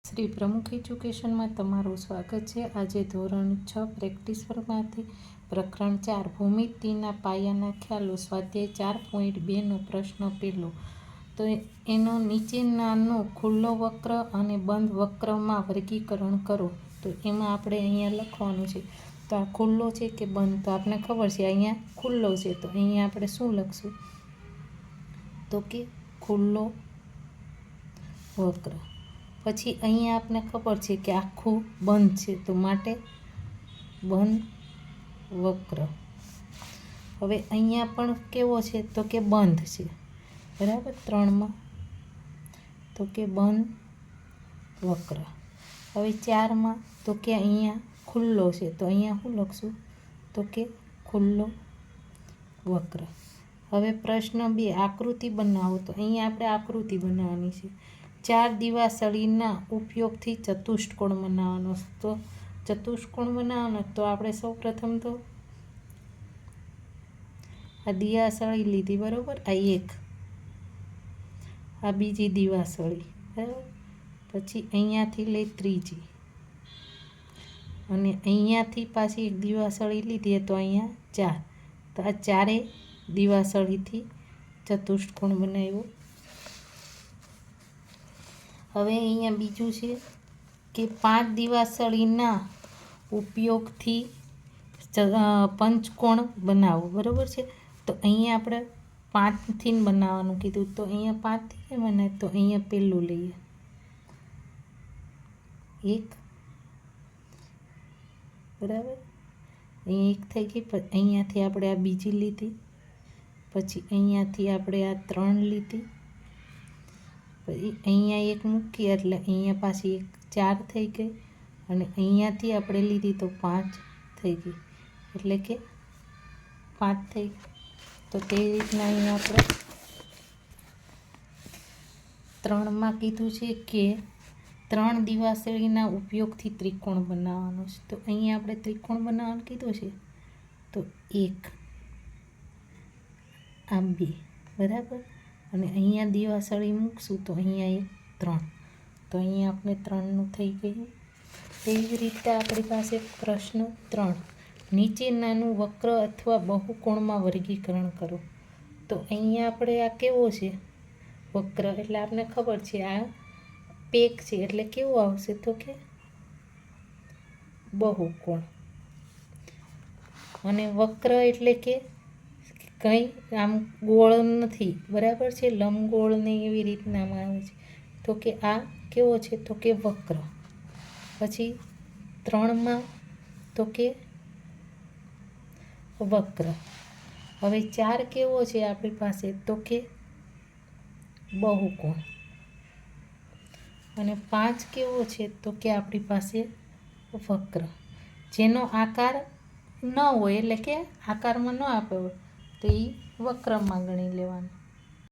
શ્રી પ્રમુખ એજ્યુકેશનમાં તમારું સ્વાગત છે। આજે ધોરણ 6 પ્રેક્ટિસ વર્ગમાંથી પ્રકરણ 4 ભૂમિતિના પાયાના ખ્યાલો સ્વાધ્યાય 4.2નો પ્રશ્ન પહેલો। તો એનો નીચેનાનો ખુલ્લો વક્ર અને બંધ વક્રમાં વર્ગીકરણ કરો। તો એમાં આપણે અહીંયા લખવાનું છે। તો આ ખુલ્લો છે કે બંધ, તો આપણે ખબર છે અહીંયા ખુલ્લો છે, તો અહીંયા આપણે શું લખશું? તો કે ખુલ્લો વક્ર। પછી અહીંયા આપને ખબર છે કે આખું બંધ છે, તો માટે બંધ વક્ર। હવે અહીંયા પણ કેવો છે? તો કે બંધ છે, બરાબર, 3માં તો કે બંધ વક્ર। હવે 4માં તો કે અહીંયા ખુલ્લો છે, તો અહીંયા શું લખશું? તો કે ખુલ્લો વક્ર। હવે પ્રશ્ન 2 આકૃતિ બનાવો। તો અહીંયા આપણે આકૃતિ બનાવવાની છે। 4 દિવાસળીના ઉપયોગથી ચતુષ્કોણ બનાવવાનો। તો ચતુષ્કોણ બનાવવાનો તો આપણે સૌ પ્રથમ તો આ દિવાસળી લીધી, બરાબર, આ એક, આ બીજી દિવાસળી, બરાબર, પછી અહીંયાથી લઈ ત્રીજી, અને અહીંયાથી પાછી એક દિવાસળી લીધી તો અહીંયા 4, તો આ ચારે દિવાસળીથી ચતુષ્કોણ બનાવ્યો। હવે અહીંયા બીજું છે કે 5 દિવાસળીના ઉપયોગથી પંચકોણ બનાવો, બરાબર છે। તો અહીંયા આપણે 5થી બનાવવાનું કીધું, તો અહીંયા 5થી કેમ બનાવે? તો અહીંયા પહેલું લઈએ 1, બરાબર, અહીંયા 1 થઈ ગઈ, પછી અહીંયાથી આપણે આ બીજી લીધી, પછી અહીંયાથી આપણે આ 3 લીધી, પછી અહીંયા 1 મૂકી એટલે અહીંયા પાછી 4 થઈ ગઈ, અને અહીંયાથી આપણે લીધી તો 5 થઈ ગઈ, એટલે કે 5 થઈ ગઈ। તો કેવી રીતના અહીંયા આપણે 3માં કીધું છે કે 3 દિવાસળીના ઉપયોગથી ત્રિકોણ બનાવવાનો છે। તો અહીંયા આપણે ત્રિકોણ બનાવવાનું કીધું છે, તો 1, આ 2, બરાબર, અને અહીંયા દિવાસળી મૂકશું તો અહીંયા 3, તો અહીંયા આપણે 3નું થઈ ગયું। તેવી રીતે આપણી પાસે પ્રશ્ન 3 નીચેનાનું વક્ર અથવા બહુકોણમાં વર્ગીકરણ કરો। તો અહીંયા આપણે આ કેવો છે વક્ર? એટલે આપણને ખબર છે આ પેક છે, એટલે કેવું આવશે? તો કે બહુકોણ। અને વક્ર એટલે કે કંઈ આમ ગોળ નથી, બરાબર છે, લંબગોળ ને એવી રીતનામાં આવે છે। તો કે આ કેવો છે? તો કે વક્ર। પછી 3માં તો કે વક્ર। હવે 4 કેવો છે આપણી પાસે? તો કે બહુકોણ। અને 5 કેવો છે? તો કે આપણી પાસે વક્ર, જેનો આકાર ન હોય, એટલે કે આકારમાં ન આપ્યો હોય તો એ વક્રમાં ગણી લેવાનું।